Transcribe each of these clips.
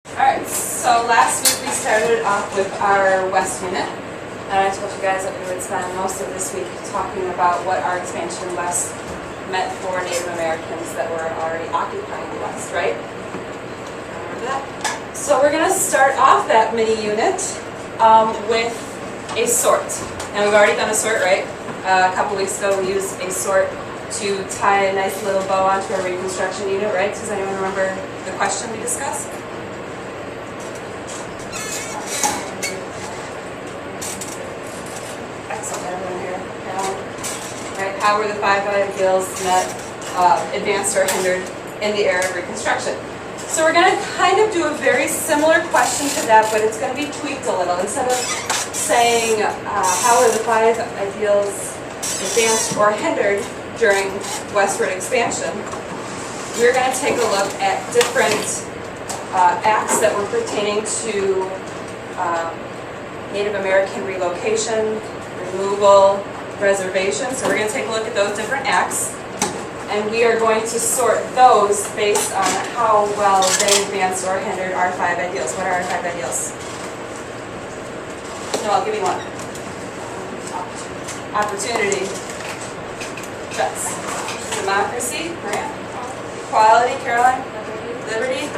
Alright, so last week we started off with our West unit, and I told you guys that we would spend most of this week talking about what our expansion West meant for Native Americans that were already occupying the West, right? Remember that? So we're going to start off that mini unit with a sort. And we've already done a sort, right? A couple weeks ago we used a sort to tie a nice little bow onto our reconstruction unit, right? Does anyone remember the question we discussed? Right? How were the 5 ideals met, advanced or hindered in the era of Reconstruction? So we're going to kind of do a very similar question to that, but it's going to be tweaked a little. Instead of saying how were the 5 ideals advanced or hindered during Westward Expansion, we're going to take a look at different acts that were pertaining to Native American relocation, removal, reservation. So we're going to take a look at those different acts, and we are going to sort those based on how well they advanced or hindered our 5 ideals. What are our 5 ideals? No, I'll give you one. Opportunity. That's democracy. Maria. Equality. Caroline. Liberty.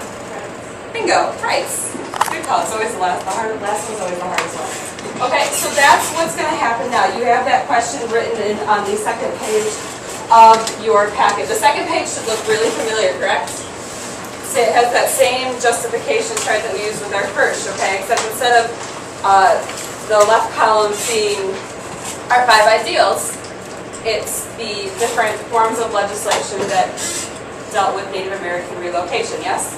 Bingo. Rights. Good call. It's always the last one's always the hardest one. Okay, so that's what's going to happen now. You have that question written in on the second page of your packet. The second page should look really familiar, correct? So it has that same justification chart that we used with our first, okay? Except instead of the left column being our 5 ideals, it's the different forms of legislation that dealt with Native American relocation, yes?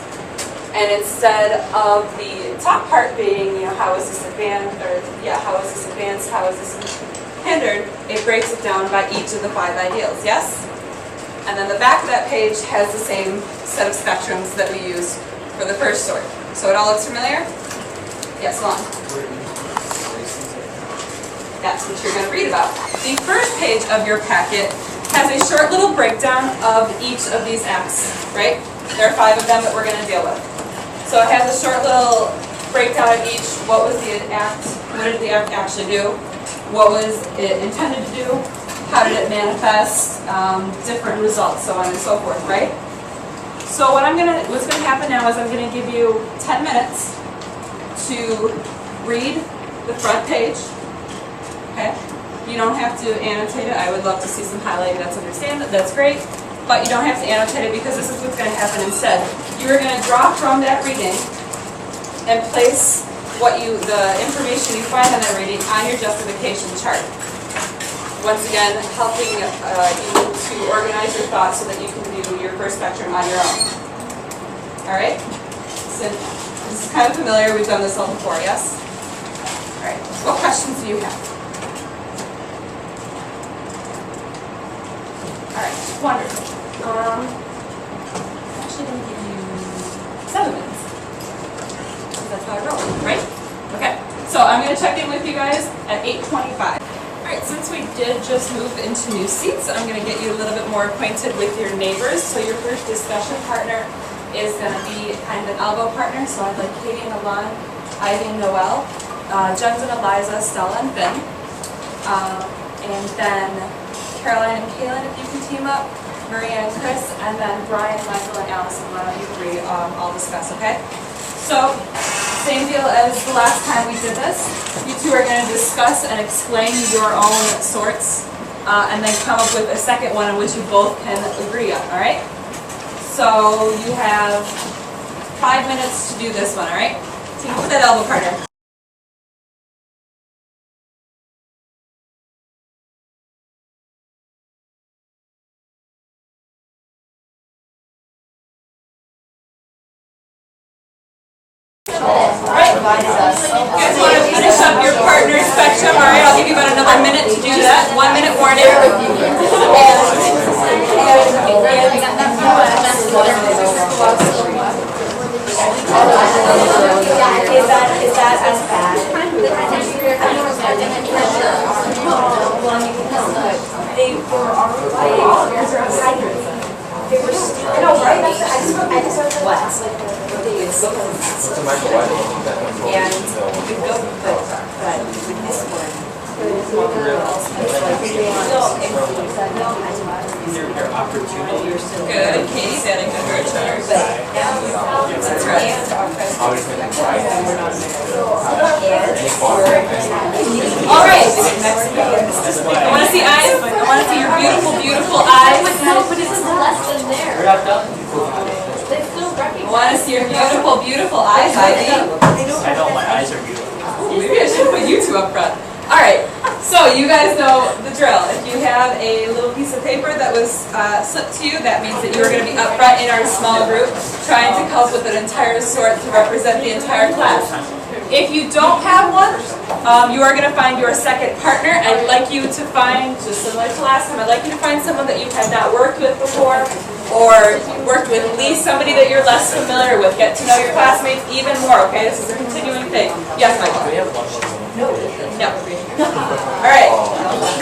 And instead of the top part being, how is this advanced, how is this advanced, how is this hindered, it breaks it down by each of the 5 ideals, yes? And then the back of that page has the same set of spectrums that we used for the first sort. So it all looks familiar? Yes, Lon? That's what you're going to read about. The first page of your packet has a short little breakdown of each of these acts, right? There are 5 of them that we're going to deal with. So it has a short little breakdown of each. What was the act? What did the act actually do? What was it intended to do? How did it manifest? Different results, so on and so forth, right? So what's going to happen now is I'm going to give you 10 minutes to read the front page. Okay? You don't have to annotate it. I would love to see some highlighting. That's great. But you don't have to annotate it because this is what's going to happen instead. You are going to draw from that reading and place the information you find on that reading on your justification chart. Once again, helping you to organize your thoughts so that you can do your first spectrum on your own. Alright? So this is kind of familiar. We've done this all before, yes? Alright. What questions do you have? Alright, wonderful. I'm actually going to give you 7 minutes. That's how I roll, right? Okay, so I'm going to check in with you guys at 8:25. Alright, since we did just move into new seats, I'm going to get you a little bit more acquainted with your neighbors. So your first discussion partner is going to be kind of an elbow partner. So I'd like Katie and Alon, Ivy and Noel, Jens and Eliza, Stella and Finn, and then Caroline and Kaylin, if you can team up, Maria and Chris, and then Brian, Michael, and Allison. Why don't you 3 all discuss, okay? So, same deal as the last time we did this. You 2 are going to discuss and explain your own sorts, and then come up with a second one in which you both can agree on, alright? So, you have 5 minutes to do this one, alright? Team up with that elbow partner. Alright, you guys want to finish up your partner spectrum? Alright, I'll give you about another minute to do that. 1 minute warning. Is that as bad? They were already. They were stupid. No, right? I just what? And you could go, but with this one, Your opportunity. Good. Katie's adding to her chart. That's right. All right. I want to see eyes. I want to see your beautiful, beautiful eyes. no, but it's less than there. We're not done. They still I want to see your beautiful, beautiful eyes, Ivy. I know my eyes are beautiful. Ooh, maybe I should put you two up front. All right. So you guys know the drill. If you have a little piece of paper that was slipped to you, that means that you are going to be up front in our small group, trying to come up with an entire sort to represent the entire class. If you don't have one, you are going to find your second partner. I'd like you to find, just similar to last time, I'd like you to find someone that you have not worked with before, or worked with at least somebody that you're less familiar with. Get to know your classmates even more, okay? This is a continuing thing. Yes, Michael? No. All right.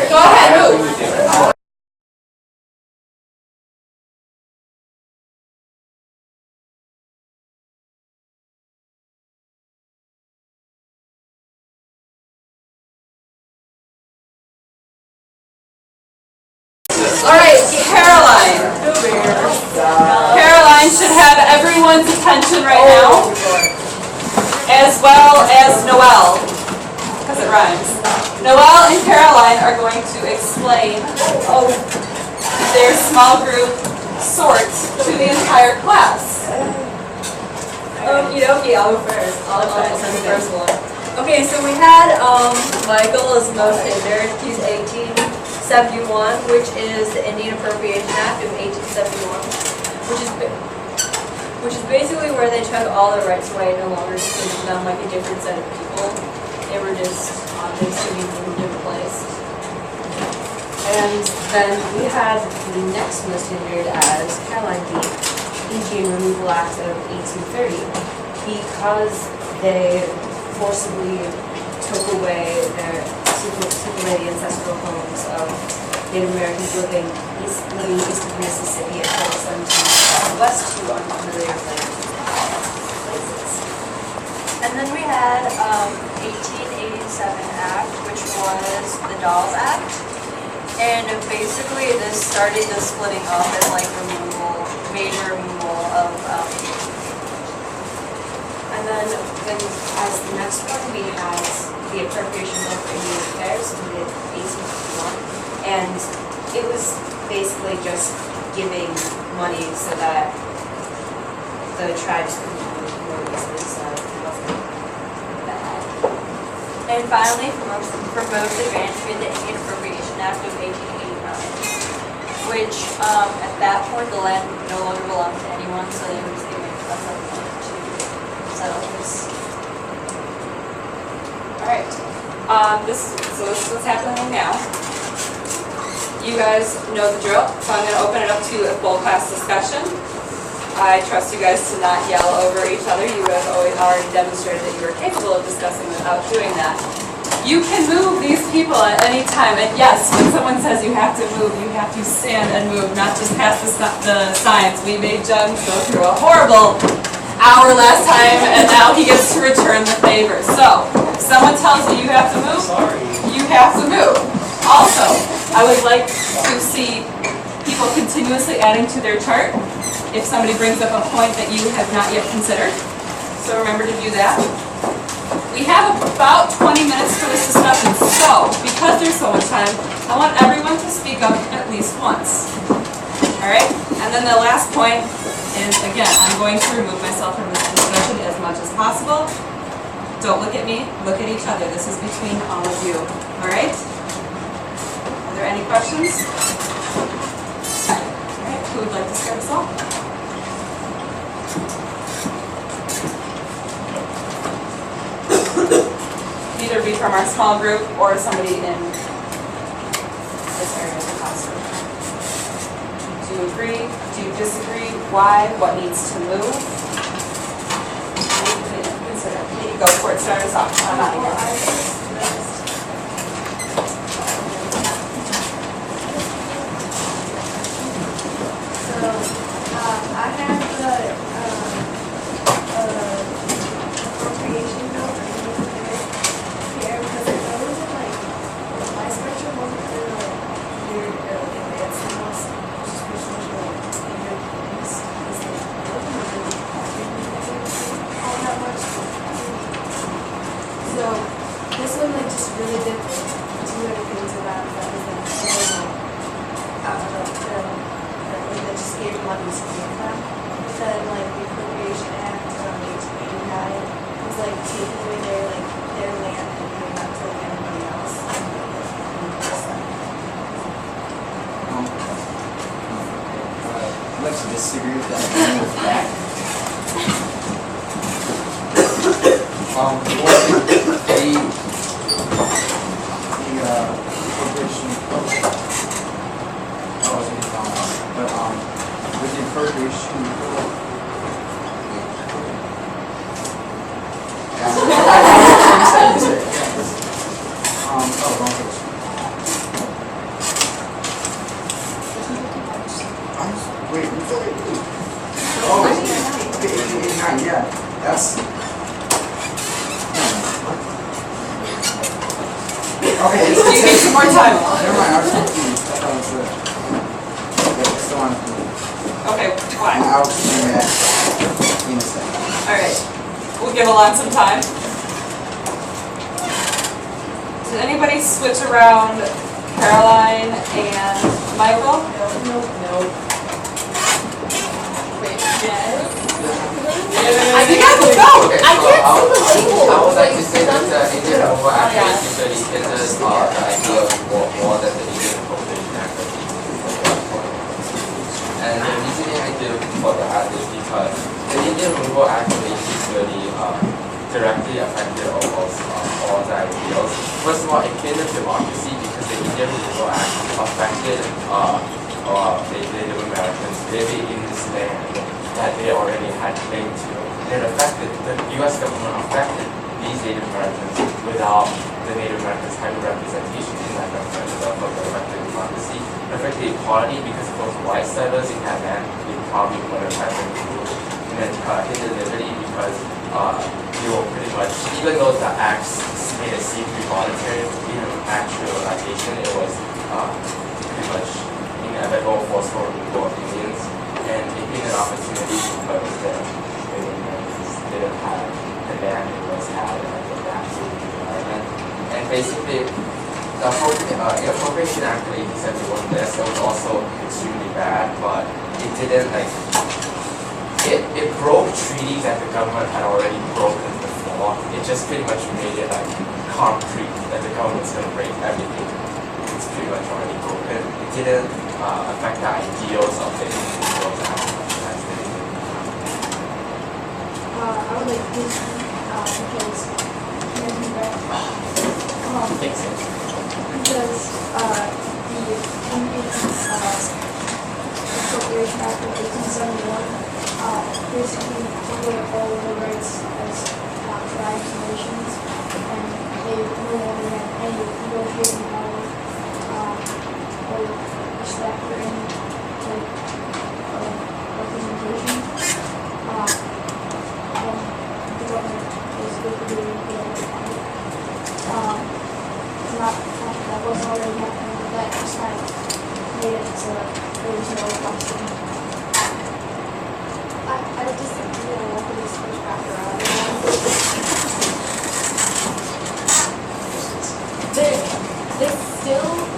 Go ahead, move. All right, Caroline. Caroline should have everyone's attention right now, as well as Noelle, because it rhymes. Noelle and Caroline are going to explain their small group sort to the entire class. Okie dokie, I'll go first. I'll send the first one. Okay, so we had Michael as most tenured. He's 1871, which is the Indian Appropriation Act of 1871, which is basically where they took all their rights away, no longer treating them like a different set of people. They were just basically moved into place. And then we had the next most tenured as Caroline D. Indian Removal Act of 1830, because they forcibly took away the ancestral homes of Native Americans living east of Mississippi and forced them to west to unfamiliar places. And then we had 1887 Act, which was the Dolls Act, and basically this started the splitting up and like major removal of and then as the next one we had the Appropriation Bill for Indian Affairs in 1851, and it was basically just giving money so that the tribes could move more easily, so it wasn't bad. And finally, for most advanced, we had the Indian Appropriation Act of 1889, which at that point the land no longer belonged to anyone, so they were just giving us up to settlers. All right. This is what's happening now. You guys know the drill, so I'm going to open it up to a full class discussion. I trust you guys to not yell over each other. You guys already demonstrated that you are capable of discussing without doing that. You can move these people at any time, and yes, when someone says you have to move, you have to stand and move, not just pass the signs. We made Jung go through a horrible hour last time, and now he gets to return the favor. So, if someone tells you you have to move, you have to move. Also, I would like to see people continuously adding to their chart if somebody brings up a point that you have not yet considered. So remember to do that. We have about 20 minutes for this discussion, so because there's so much time, I want everyone to speak up at least once. Alright? And then the last point is, again, I'm going to remove myself from this discussion as much as possible. Don't look at me, look at each other. This is between all of you. Alright? Are there any questions? Alright, who would like to start us off? Either be from our small group or somebody in this area of the classroom. Do you agree? Do you disagree? Why? What needs to move? Consider. You go for it. Start us off. I'm not here. So I have the appropriation bill for anything here, because it goes in like, my spectrum wasn't really like weird or like advanced enough, just personally like standard things, because like, I wasn't really all that much. So, this one like just really did two other things about that was like, so like, that just gave money to give them. But then like the Appropriation Act from 1889 was like taking away their land and giving that to like everybody else. I'd like to disagree with that. With that. With the appropriation bill, wait, oh, 1889, yeah, that's. Okay, You need some more time. Never mind, I was confused. I thought it was still on. Okay, why? I'll bring that in a second. Alright, we'll give Alon some time. Did anybody switch around Caroline and Michael? No. Wait, I think I would go. I can't see the label. I would like to say that Indian Removal Act of 1830 hinders the idea of more than the Indian Appropriation Act of 1830. And the reasoning I give for that is because the Indian Removal Act of 1830 directly affected almost all the ideals. First of all, it created democracy because the Indian Removal Act affected Native Americans living in this land that they already had claim to. And it affected, the US government affected these Native Americans without the Native Americans having representation in that government. Therefore, it affected democracy. It affected equality because if those white settlers in that land, they probably would have had them rule. And then hindered liberty because they were pretty much, even though the acts made it seem to be voluntary, in actualization, it was pretty much inevitable forceful removal of Indians. And it being an opportunity because the Native Americans didn't have the land it was had and the absolute environment. And basically, the Appropriation Act of 1871, this was also extremely bad, but it didn't it broke treaties that the government had already broken before. It just pretty much made it like concrete that the government's going to break everything. It's pretty much already broken. It didn't affect the ideals of the individuals as they did. I would like this because Makes sense. because the Indian Appropriation Act of 1871 basically covered all of the rights as tribes and nations, and they no longer had any negotiating power or respect for any representation. The government was liquidating the that wasn't already happening, but that just kind of made it so there was no question. I just really want to switch back around.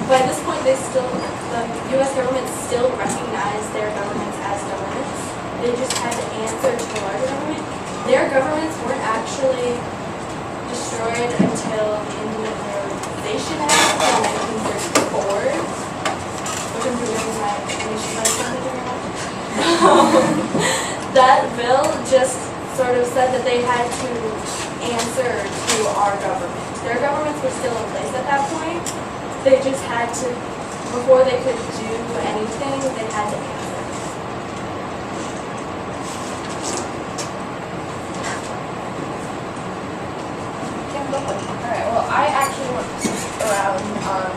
By this point, the U.S. government still recognized their governments as governments. They just had to answer to the larger government. Their governments weren't actually destroyed until the Industrialization Act of 1934, which I'm presuming my nation has something to do with. That bill just sort of said that they had to answer to our government. Their governments were still in place at that point. They just had to, before they could do anything, they had to answer. Alright, well, I actually went around on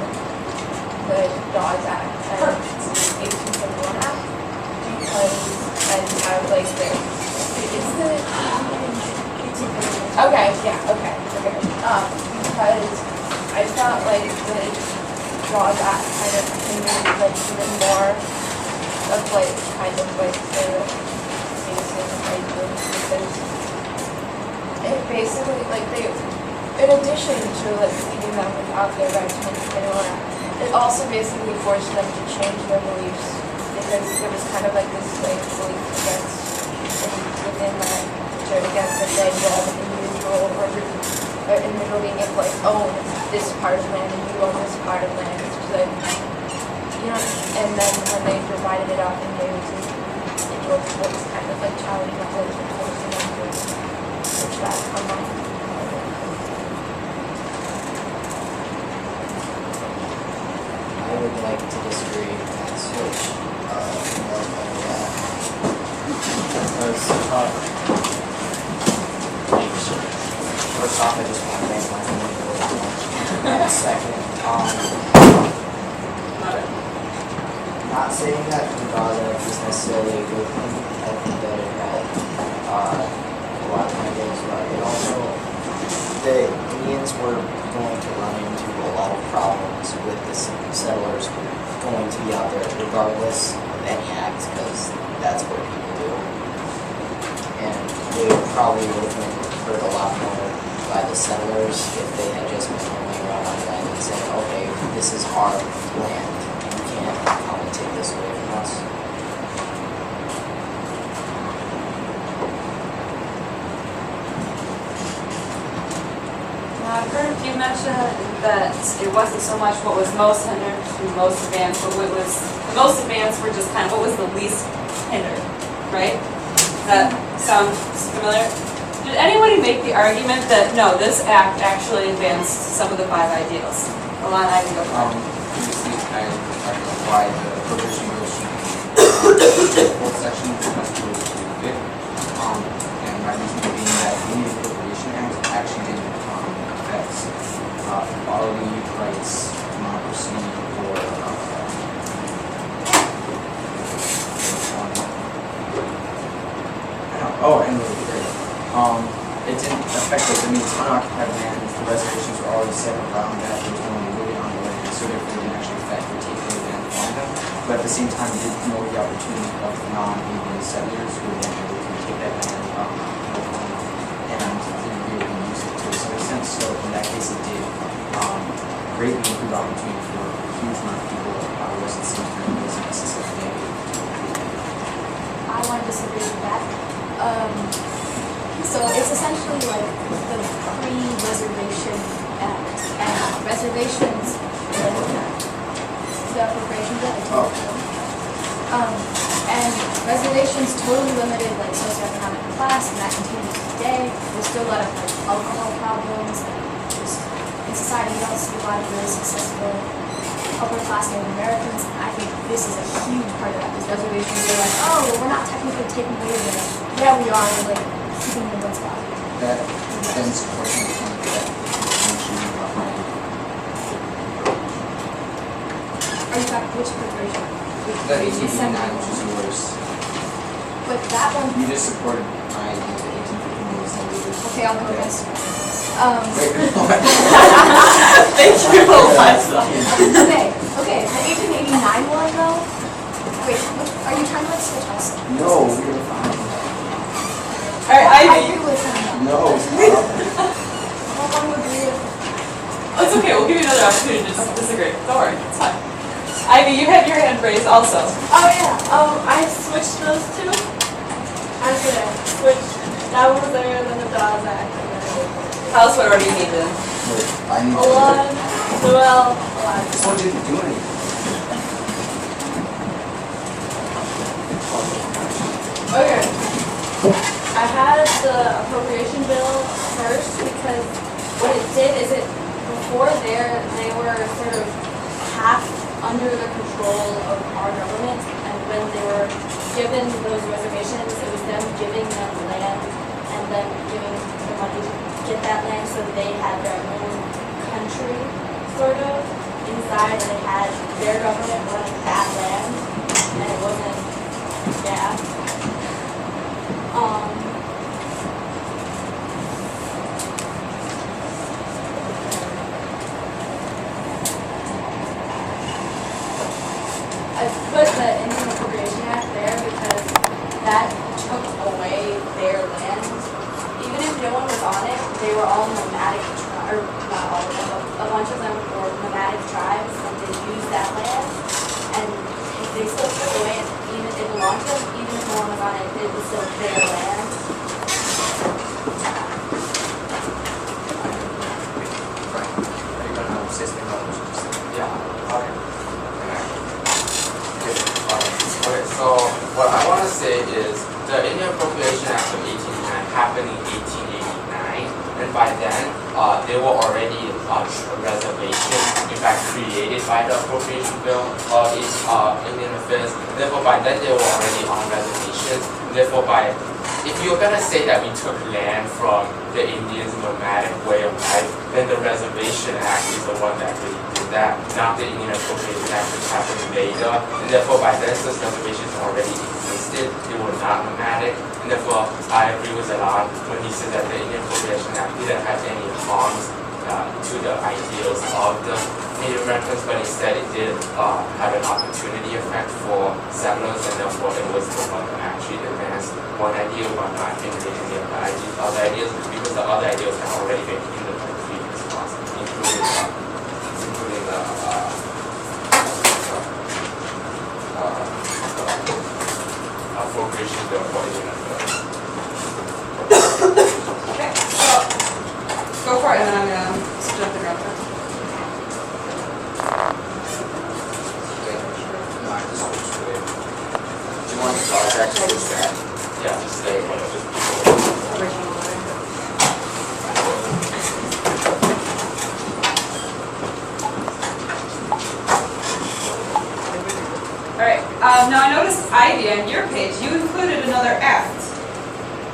the Dawes Act and 1871 Act because, and I was like, it's the Okay, yeah, okay. Because I felt like the Laws Act kind of conveyed like even more of like kind of like the basic ideas, because it basically like they, in addition to like leaving them without their right to anymore, it also basically forced them to change their beliefs, because there was kind of like this like belief against within that against that they involve an individual or individual being able to like own this part of land and you own this part of land. It's just like, you know, and then when they divided it up and they was what was kind of like challenging that was forcing them to switch that combined. I would like to disagree and switch because first off, I just want to thank my family for so much. And second, not saying that the Dawes Act is necessarily a good thing. I think that it had a lot of negatives, but it also, the Indians were going to run into a lot of problems with the settlers going to be out there regardless of any act, because that's what people do. And they probably would have been hurt a lot more by the settlers if they had just been roaming around on land and saying, okay, this is our land, you can't come and take this away from us. Now, I've heard you mention that it wasn't so much what was most hindered to most advanced, but what was the most advanced were just kind of what was the least hindered, right? That sounds familiar? Did anybody make the argument that, no, this act actually advanced some of the 5 ideals? Alana, I can go first. Previously, I talked about why the prohibition goes to the fourth section, because it goes to the fifth. And my reason being that the Indian Appropriation Act actually affects equality, rights, democracy, or and it didn't affect those. I mean, it's unoccupied land. The reservations were already set around that. There was no one living on the land, so therefore it didn't actually affect or take any land from them. But at the same time, it did promote the opportunity of non-Indian settlers who were then able to take that land and be able to use it to some extent. So in that case, it did greatly improve the opportunity for a huge amount of people. Whereas at the same time, it wasn't necessarily negative. I want to disagree with that. So it's essentially like the pre-reservation act, and reservations, the appropriation bill. And reservations totally limited like socioeconomic class, and that continues today. There's still a lot of like alcohol problems. Just in society, you don't see a lot of really successful upper class Native Americans. I think this is a huge part of that. These reservations are like, oh, well, we're not technically taking away the land. Yeah, we are. We're like keeping them in one spot. That then supports the point that mentioned behind. Are you talking which appropriation? The 1859, which is yours. But that one. You just supported my idea that 1859 was negative. Okay, I'll go against. Wait, Thank you, Alexa. Okay, the 1889 one though. Wait, are you trying to like switch us? no, you're fine. Alright, I Ivy. agree with him. No, stop. I don't want to agree with him. Oh, it's okay, we'll give you another opportunity to disagree. Don't worry, it's fine. Ivy, you have your hand raised also. Oh yeah, I switched those two. I'm gonna switch that one there and then the Dawes Act. Tell us what order you need in. Wait, I need to. 11, 12, 11. This one didn't do anything. Okay. I had the appropriation bill first because what it did is before there, they were sort of half under the control of our government, and when they were given those reservations, it was them giving them land and then giving the money to get that land, so they had their own country, sort of, inside, and they had their government running that land, and it wasn't, they were all nomadic or not all of them, but a bunch of them were nomadic tribes, and they used that land. And if they still took away, even it belonged to them, even if no one was on it, it was still their land. Right. Are you gonna say something about what you just said? Yeah, okay. Okay, so what I want to say is the Indian Appropriation Act of 1889 happened in 1889, and by then they were already reservations, in fact created by the Appropriation Bill of Indian Affairs. Therefore, by then they were already on reservations. Therefore, if you're gonna say that we took land from the Indians' nomadic way of life, then the Reservation Act is the one that really did that, not the Indian Appropriation Act, which happened later. And therefore, by then, since reservations already existed, they were not nomadic. And therefore, I agree with Alan when he said that the Indian Appropriation Act didn't have any harms to the ideals of the Native Americans, but instead it did have an opportunity effect for settlers, and therefore it was the one that actually advanced one idea while not hindering any of the other ideas, because the other ideas had already been in the previous laws, including the appropriation bill for Indian affairs. Okay, so go for it, and then I'm gonna jump in real quick. No, I just switched to it. Do you want the clause act to switch that? Yeah, just say one of the Original order. Alright, now I noticed Ivy on your page, you included another act.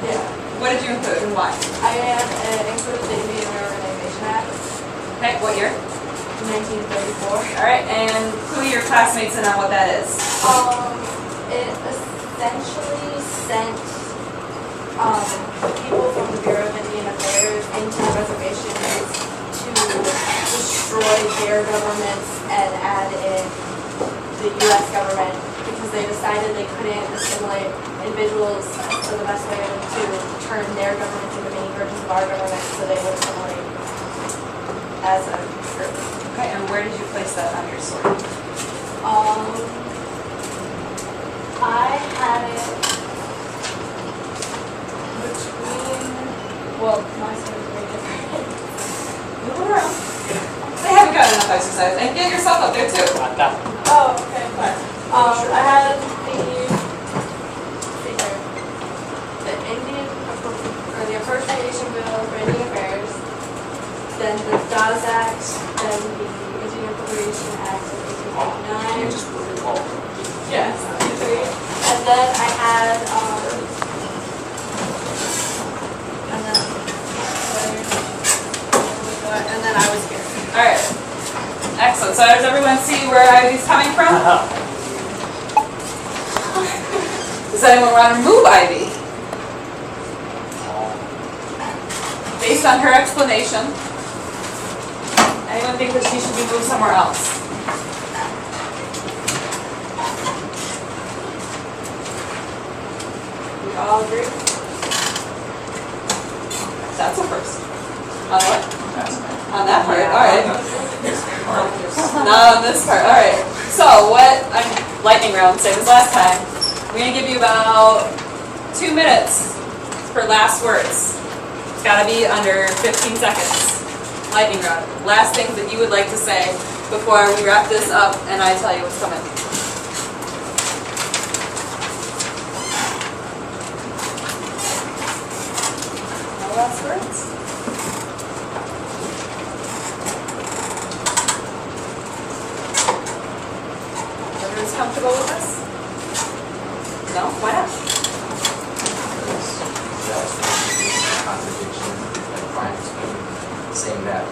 Yeah. What did you include and why? I have included the Indian Reorganization Act, Okay, what year? 1934. Alright, and who are your classmates and on what that is? It essentially sent people from the Bureau of Indian Affairs into the reservations to destroy their governments and add in the U.S. government, because they decided they couldn't assimilate individuals, so the best way to turn their governments into mini versions of our government, so they would assimilate as a group. Okay, and where did you place that on your sword? I had it between, well, my sword is very different. Move around. They haven't got enough exercise, and get yourself up there too. Not that. Oh, okay, fine. I had the Indian, or the Appropriation Bill for Indian Affairs, then the Dawes Act, then the Indian Appropriation Act of 1889. You just put it all. Yes, and then I had, and then I was here. Alright, excellent. So does everyone see where Ivy's coming from? Does anyone want to remove Ivy? Based on her explanation, anyone think that she should be moved somewhere else? We all agree? That's a first. On what? On that part, alright. Not on this part, alright. So what, lightning round, same as last time. We're gonna give you about 2 minutes for last words. It's gotta be under 15 seconds. Lightning round. Last things that you would like to say before we wrap this up and I tell you what's coming. No last words? Everyone's comfortable with this? No? Why not? Contradiction, like Brian explained, saying that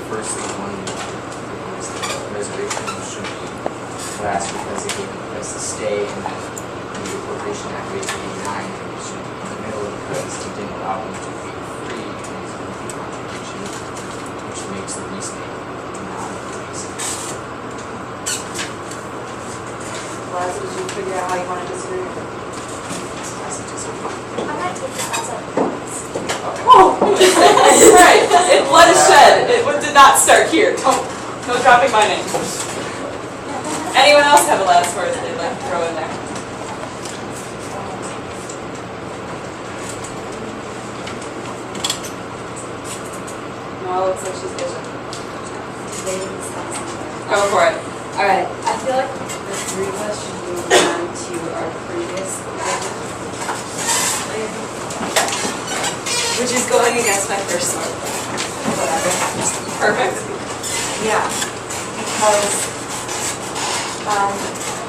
firstly, one was the reservation should be last because it gave a place to stay, and then the Appropriation Act of 1889 it should be in the middle because it didn't allow them to be free, and it's a contradiction, which makes the reasoning not a reason. Liza, did you figure out how you want to disagree with it? I might take this as a Oh, interesting. not start here. No dropping my name. Anyone else have a last word that they'd like to throw in there? No, it looks like she's vision. Go for it. Alright, I feel like the three of us should move on to our previous which is going against my first one. Whatever. Perfect. Yeah, because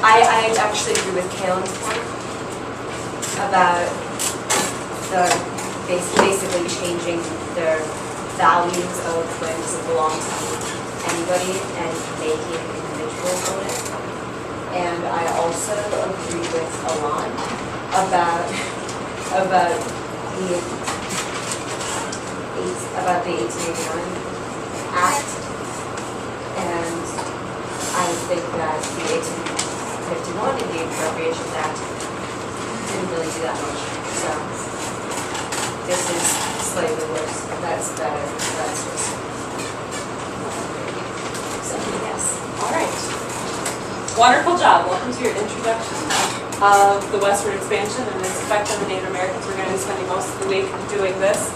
I actually agree with Kaylin's point about the basically changing their values of when does it belong to anybody and making individuals own it. And I also agree with Alon about the 1889 Act, and I think that the 1851 Indian Appropriations Act didn't really do that much. So this is slightly worse. That's better. That's just something. Yes. All right. Wonderful job. Welcome to your introduction of the Westward Expansion and its effect on the Native Americans. We're going to be spending most of the week doing this,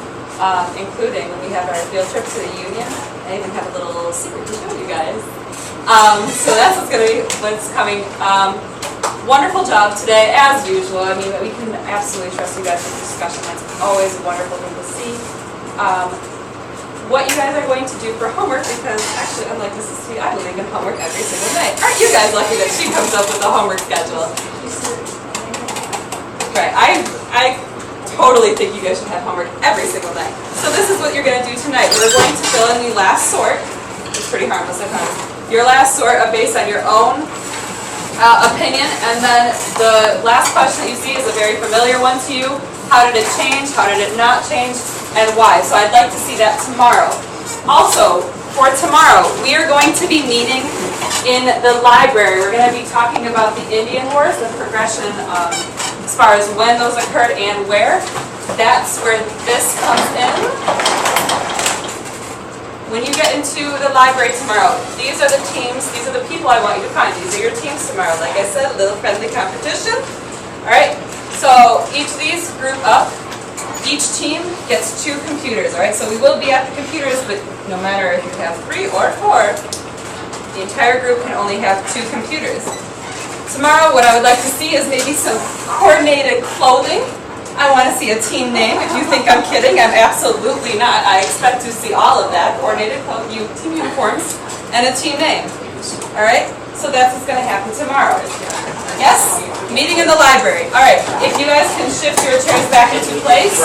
including when we have our field trip to the Union. I even have a little secret to show you guys. So that's what's coming. Wonderful job today, as usual. I mean, we can absolutely trust you guys with discussion. That's always a wonderful thing to see. What you guys are going to do for homework, because actually, unlike Mrs. T, I believe in homework every single day. Aren't you guys lucky that she comes up with a homework schedule? Right, I totally think you guys should have homework every single day. So this is what you're going to do tonight. We're going to fill in the last sort. It's pretty harmless, I promise. Your last sort based on your own opinion, and then the last question that you see is a very familiar one to you. How did it change? How did it not change? And why? So I'd like to see that tomorrow. Also, for tomorrow, we are going to be meeting in the library. We're going to be talking about the Indian Wars, the progression as far as when those occurred and where. That's where this comes in. When you get into the library tomorrow, these are the teams, these are the people I want you to find. These are your teams tomorrow. Like I said, a little friendly competition. All right, so each of these group up. Each team gets 2 computers, all right? So we will be at the computers, but no matter if you have 3 or 4, the entire group can only have 2 computers. Tomorrow, what I would like to see is maybe some coordinated clothing. I want to see a team name. If you think I'm kidding, I'm absolutely not. I expect to see all of that, coordinated clothing, team uniforms, and a team name, all right? So that's what's going to happen tomorrow. Yes? Meeting in the library. All right, if you guys can shift your chairs back into place.